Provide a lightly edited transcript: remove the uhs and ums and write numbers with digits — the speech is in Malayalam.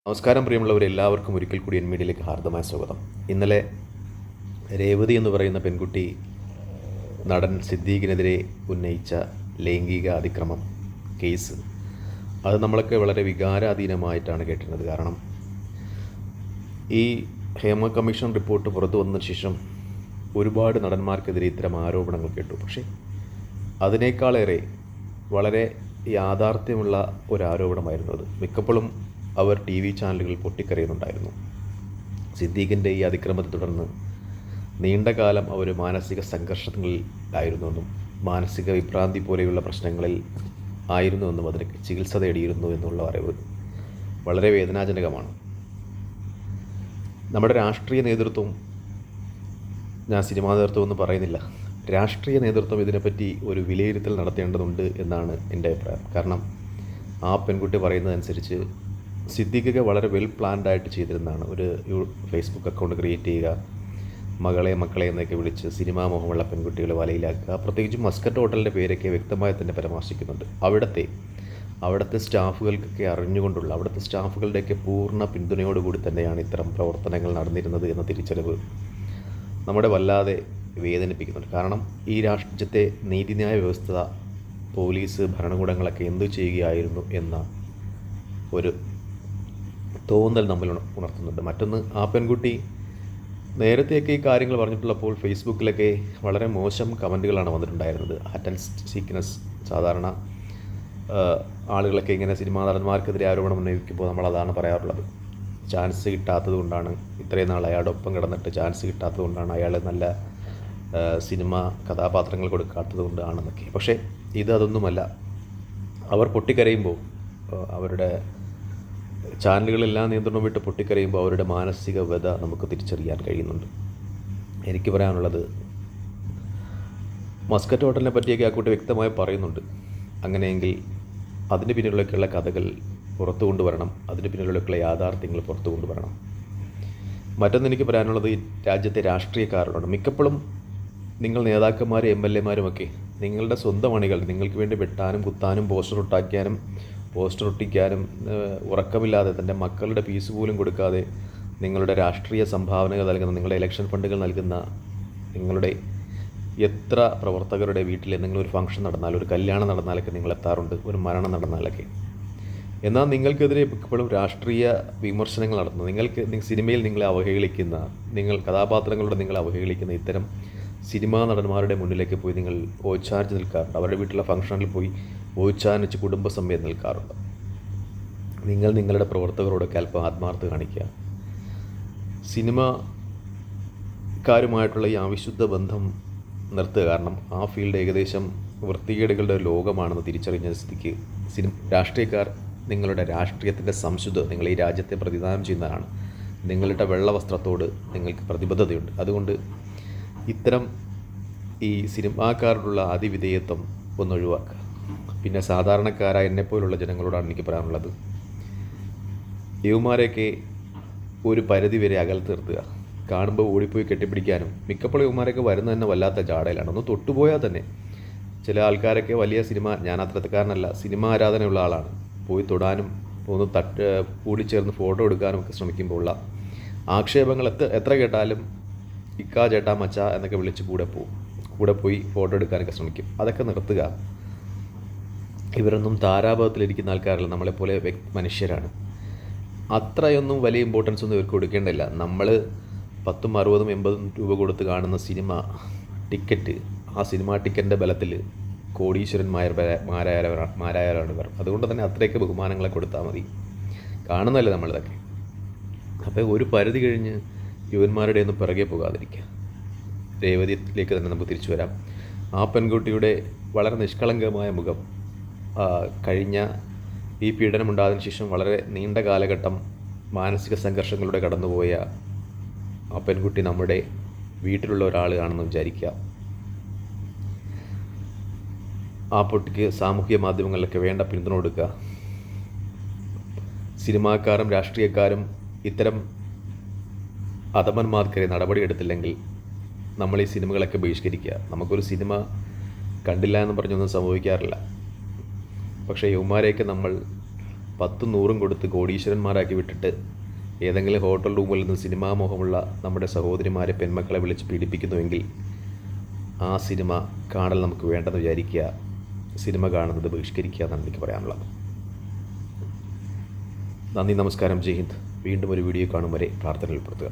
നമസ്കാരം പ്രിയമുള്ളവരെല്ലാവർക്കും ഒരിക്കൽ കൂടി എൻ മീഡിയയിലേക്ക് ഹാർദമായ സ്വാഗതം. ഇന്നലെ രേവതി എന്ന് പറയുന്ന പെൺകുട്ടി നടൻ സിദ്ദീഖിനെതിരെ ഉന്നയിച്ച ലൈംഗിക അതിക്രമം കേസ്, അത് നമ്മളൊക്കെ വളരെ വികാരാധീനമായിട്ടാണ് കേട്ടിരുന്നത്. കാരണം ഈ ഹേമ കമ്മീഷൻ റിപ്പോർട്ട് പുറത്തു വന്നതിന് ശേഷം ഒരുപാട് നടന്മാർക്കെതിരെ ഇത്തരം ആരോപണങ്ങൾ കേട്ടു. പക്ഷേ അതിനേക്കാളേറെ വളരെ യാഥാർത്ഥ്യമുള്ള ഒരു ആരോപണമായിരുന്നു അത്. മിക്കപ്പോഴും അവർ ടി വി ചാനലുകളിൽ പൊട്ടിക്കരയുന്നുണ്ടായിരുന്നു. സിദ്ദീഖിൻ്റെ ഈ അതിക്രമത്തെ തുടർന്ന് നീണ്ടകാലം അവർ മാനസിക സംഘർഷങ്ങളിലായിരുന്നുവെന്നും മാനസിക വിഭ്രാന്തി പോലെയുള്ള പ്രശ്നങ്ങളിൽ ആയിരുന്നുവെന്നും അതിന് ചികിത്സ തേടിയിരുന്നു എന്നുള്ള അറിവ് വളരെ വേദനാജനകമാണ്. നമ്മുടെ രാഷ്ട്രീയ നേതൃത്വം, ഞാൻ സിനിമാ നേതൃത്വം ഒന്നും പറയുന്നില്ല, രാഷ്ട്രീയ നേതൃത്വം ഇതിനെപ്പറ്റി ഒരു വിലയിരുത്തൽ നടത്തേണ്ടതുണ്ട് എന്നാണ് എൻ്റെ അഭിപ്രായം. കാരണം ആ പെൺകുട്ടി പറയുന്നതനുസരിച്ച് സിദ്ദീഖൊക്കെ വളരെ വെൽ പ്ലാൻഡ് ആയിട്ട് ചെയ്തിരുന്നതാണ്. ഒരു ഫേസ്ബുക്ക് അക്കൗണ്ട് ക്രിയേറ്റ് ചെയ്യുക, മക്കളെ എന്നൊക്കെ വിളിച്ച് സിനിമാ മോഹമുള്ള പെൺകുട്ടികളെ വലയിലാക്കുക. പ്രത്യേകിച്ച് മസ്കറ്റ് ഹോട്ടലിൻ്റെ പേരൊക്കെ വ്യക്തമായി തന്നെ പരാമർശിക്കുന്നുണ്ട്. അവിടുത്തെ സ്റ്റാഫുകൾക്കൊക്കെ അറിഞ്ഞുകൊണ്ടുള്ള, അവിടുത്തെ സ്റ്റാഫുകളുടെയൊക്കെ പൂർണ്ണ പിന്തുണയോടുകൂടി തന്നെയാണ് ഇത്തരം പ്രവർത്തനങ്ങൾ നടന്നിരുന്നത് എന്ന തിരിച്ചറിവ് നമ്മുടെ വല്ലാതെ വേദനിപ്പിക്കുന്നുണ്ട്. കാരണം ഈ രാജ്യത്തെ നീതിന്യായ വ്യവസ്ഥ, പോലീസ്, ഭരണകൂടങ്ങളൊക്കെ എന്തു ചെയ്യുകയായിരുന്നു എന്ന ഒരു തോന്നൽ നമ്മൾ ഉണർത്തുന്നുണ്ട്. മറ്റൊന്ന്, ആ പെൺകുട്ടി നേരത്തെയൊക്കെ ഈ കാര്യങ്ങൾ പറഞ്ഞിട്ടുള്ളപ്പോൾ ഫേസ്ബുക്കിലൊക്കെ വളരെ മോശം കമൻറ്റുകളാണ് വന്നിട്ടുണ്ടായിരുന്നത്. അറ്റൻസ് സീക്ക്നെസ്, സാധാരണ ആളുകളൊക്കെ ഇങ്ങനെ സിനിമാ നടന്മാർക്കെതിരെ ആരോപണം ഉന്നയിക്കുമ്പോൾ നമ്മളതാണ് പറയാറുള്ളത്. ചാൻസ് കിട്ടാത്തത് കൊണ്ടാണ്, ഇത്രയും നാൾ അയാളുടെ ഒപ്പം കിടന്നിട്ട് ചാൻസ് കിട്ടാത്തത് കൊണ്ടാണ്, അയാൾ നല്ല സിനിമ കഥാപാത്രങ്ങൾ കൊടുക്കാത്തത് കൊണ്ടാണെന്നൊക്കെ. പക്ഷേ അതൊന്നുമല്ല. അവർ പൊട്ടിക്കരയുമ്പോൾ, അവരുടെ ചാനലുകളെല്ലാം നിയന്ത്രണം വിട്ട് പൊട്ടിക്കരയുമ്പോൾ അവരുടെ മാനസിക വ്യത നമുക്ക് തിരിച്ചറിയാൻ കഴിയുന്നുണ്ട്. എനിക്ക് പറയാനുള്ളത്, മസ്കറ്റ് ഹോട്ടലിനെ പറ്റിയൊക്കെ ആ കുട്ടി വ്യക്തമായി പറയുന്നുണ്ട്. അങ്ങനെയെങ്കിൽ അതിന് പിന്നിലേക്കുള്ള കഥകൾ പുറത്തു കൊണ്ടുവരണം, അതിന് പിന്നിലേക്കുള്ള യാഥാർത്ഥ്യങ്ങൾ പുറത്തു കൊണ്ടുവരണം. മറ്റൊന്ന് എനിക്ക് പറയാനുള്ളത്, ഈ രാജ്യത്തെ രാഷ്ട്രീയക്കാരോടാണ്. മിക്കപ്പോഴും നിങ്ങൾ നേതാക്കന്മാരും MLA-മാരുമൊക്കെ നിങ്ങളുടെ സ്വന്തം അണികൾ നിങ്ങൾക്ക് വേണ്ടി വെട്ടാനും കുത്താനും പോസ്റ്റർ ഒട്ടിക്കാനും ഉറക്കമില്ലാതെ തൻ്റെ മക്കളുടെ ഫീസ് പോലും കൊടുക്കാതെ നിങ്ങളുടെ രാഷ്ട്രീയ സംഭാവനകൾ നൽകുന്ന, നിങ്ങളുടെ ഇലക്ഷൻ ഫണ്ടുകൾ നൽകുന്ന നിങ്ങളുടെ എത്ര പ്രവർത്തകരുടെ വീട്ടിൽ എന്തെങ്കിലും ഒരു ഫംഗ്ഷൻ നടന്നാൽ, ഒരു കല്യാണം നടന്നാലൊക്കെ നിങ്ങൾ എത്താറുണ്ട്, ഒരു മരണം നടന്നാലൊക്കെ. എന്നാൽ നിങ്ങൾക്കെതിരെ ഇപ്പോഴും രാഷ്ട്രീയ വിമർശനങ്ങൾ നടത്തുന്നു. സിനിമയിൽ നിങ്ങളെ അവഹേളിക്കുന്ന, കഥാപാത്രങ്ങളുടെ നിങ്ങളെ അവഹേളിക്കുന്ന ഇത്തരം സിനിമാ നടന്മാരുടെ മുന്നിലേക്ക് പോയി നിങ്ങൾ ഓച്ചാനിച്ച് നിൽക്കാറുണ്ട്. അവരുടെ വീട്ടിലെ ഫംഗ്ഷനിൽ പോയി ഓച്ചാനിച്ച് കുടുംബസമേതം നിൽക്കാറുണ്ട്. നിങ്ങളുടെ പ്രവർത്തകരോടൊക്കെ അല്പം ആത്മാർത്ഥത കാണിക്കുക. സിനിമക്കാരുമായിട്ടുള്ള ഈ അവിശുദ്ധ ബന്ധം നിർത്തുക. കാരണം ആ ഫീൽഡ് ഏകദേശം വൃത്തികേടുകളുടെ ഒരു ലോകമാണെന്ന് തിരിച്ചറിഞ്ഞ സ്ഥിതിക്ക് രാഷ്ട്രീയക്കാർ, നിങ്ങളുടെ രാഷ്ട്രീയത്തിൻ്റെ സംശുദ്ധ നിങ്ങൾ ഈ രാജ്യത്തെ പ്രതിദാനം ചെയ്യുന്നതാണ്. നിങ്ങളുടെ വെള്ള വസ്ത്രത്തോട് നിങ്ങൾക്ക് പ്രതിബദ്ധതയുണ്ട്. അതുകൊണ്ട് ഇത്തരം ഈ സിനിമാക്കാരോടുള്ള അതിവിധേയത്വം ഒന്നൊഴിവാക്കുക. പിന്നെ സാധാരണക്കാരായ എന്നെപ്പോലുള്ള ജനങ്ങളോടാണ് എനിക്ക് പറയാനുള്ളത്, യുവമാരെയൊക്കെ ഒരു പരിധിവരെ അകലത്ത് നിർത്തുക. കാണുമ്പോൾ ഓടിപ്പോയി കെട്ടിപ്പിടിക്കാനും, മിക്കപ്പോഴും യുവമാരൊക്കെ വരുന്നത് തന്നെ വല്ലാത്ത ജാടയിലാണ്. ഒന്ന് തൊട്ടുപോയാൽ തന്നെ ചില ആൾക്കാരൊക്കെ വലിയ ഞാൻ അത്രക്കാരനല്ല, സിനിമ ആരാധനയുള്ള ആളാണ്, പോയി തൊടാനും ഒന്ന് കൂടിച്ചേർന്ന് ഫോട്ടോ എടുക്കാനും ഒക്കെ ശ്രമിക്കുമ്പോൾ ഉള്ള ആക്ഷേപങ്ങൾ എത്ര കേട്ടാലും ഇക്കാ ചേട്ടാ മച്ച എന്നൊക്കെ വിളിച്ച് കൂടെ പോയി ഫോട്ടോ എടുക്കാനൊക്കെ ശ്രമിക്കും. അതൊക്കെ നിർത്തുക. ഇവരൊന്നും താരാപഥത്തിലിരിക്കുന്ന ആൾക്കാരല്ല, നമ്മളെപ്പോലെ മനുഷ്യരാണ്. അത്രയൊന്നും വലിയ ഇമ്പോർട്ടൻസ് ഒന്നും ഇവർക്ക് കൊടുക്കേണ്ടില്ല. നമ്മൾ 10, 60, 80 രൂപ കൊടുത്ത് കാണുന്ന ടിക്കറ്റ്, ആ സിനിമാ ടിക്കറ്റിൻ്റെ ബലത്തിൽ കോടീശ്വരന്മാരായവരാണ് ഇവർ. അതുകൊണ്ട് തന്നെ അത്രയൊക്കെ ബഹുമാനങ്ങളെ കൊടുത്താൽ മതി. കാണുന്നതല്ലേ നമ്മളിതൊക്കെ. അപ്പോൾ ഒരു പരിധി കഴിഞ്ഞ് യുവന്മാരുടെ ഒന്നും പിറകെ പോകാതിരിക്കുക. രേവതിയിലേക്ക് തന്നെ നമുക്ക് തിരിച്ചു വരാം. ആ പെൺകുട്ടിയുടെ വളരെ നിഷ്കളങ്കമായ മുഖം, കഴിഞ്ഞ ഈ പീഡനമുണ്ടായതിനു ശേഷം വളരെ നീണ്ട കാലഘട്ടം മാനസിക സംഘർഷങ്ങളിലൂടെ കടന്നുപോയ ആ പെൺകുട്ടി നമ്മുടെ വീട്ടിലുള്ള ഒരാളാണെന്ന് വിചാരിക്കുക. ആ പൊട്ടിക്ക് സാമൂഹിക മാധ്യമങ്ങളിലൊക്കെ വേണ്ട പിന്തുണ കൊടുക്കുക. സിനിമാക്കാരും രാഷ്ട്രീയക്കാരും ഇത്തരം അധമന്മാർക്കെതിരെ നടപടിയെടുത്തില്ലെങ്കിൽ നമ്മൾ ഈ സിനിമകളൊക്കെ ബഹിഷ്കരിക്കുക. നമുക്കൊരു സിനിമ കണ്ടില്ല എന്ന് പറഞ്ഞൊന്നും സംഭവിക്കാറില്ല. പക്ഷേ യുവമാരെയൊക്കെ നമ്മൾ 10ഉം 100ഉം കൊടുത്ത് കോടീശ്വരന്മാരാക്കി വിട്ടിട്ട് ഏതെങ്കിലും ഹോട്ടൽ റൂമിൽ നിന്ന് സിനിമാ മോഹമുള്ള നമ്മുടെ സഹോദരിമാരെ പെൺമക്കളെ വിളിച്ച് പീഡിപ്പിക്കുന്നുവെങ്കിൽ ആ സിനിമ കാണൽ നമുക്ക് വേണ്ടെന്ന് വിചാരിക്കുക. സിനിമ കാണുന്നത് ബഹിഷ്കരിക്കുക എന്നാണ് എനിക്ക് പറയാനുള്ളത്. നന്ദി, നമസ്കാരം, ജയ് ഹിന്ദ്. വീണ്ടും ഒരു വീഡിയോ കാണും വരെ പ്രാർത്ഥനയിൽ ഉൾപ്പെടുത്തുക.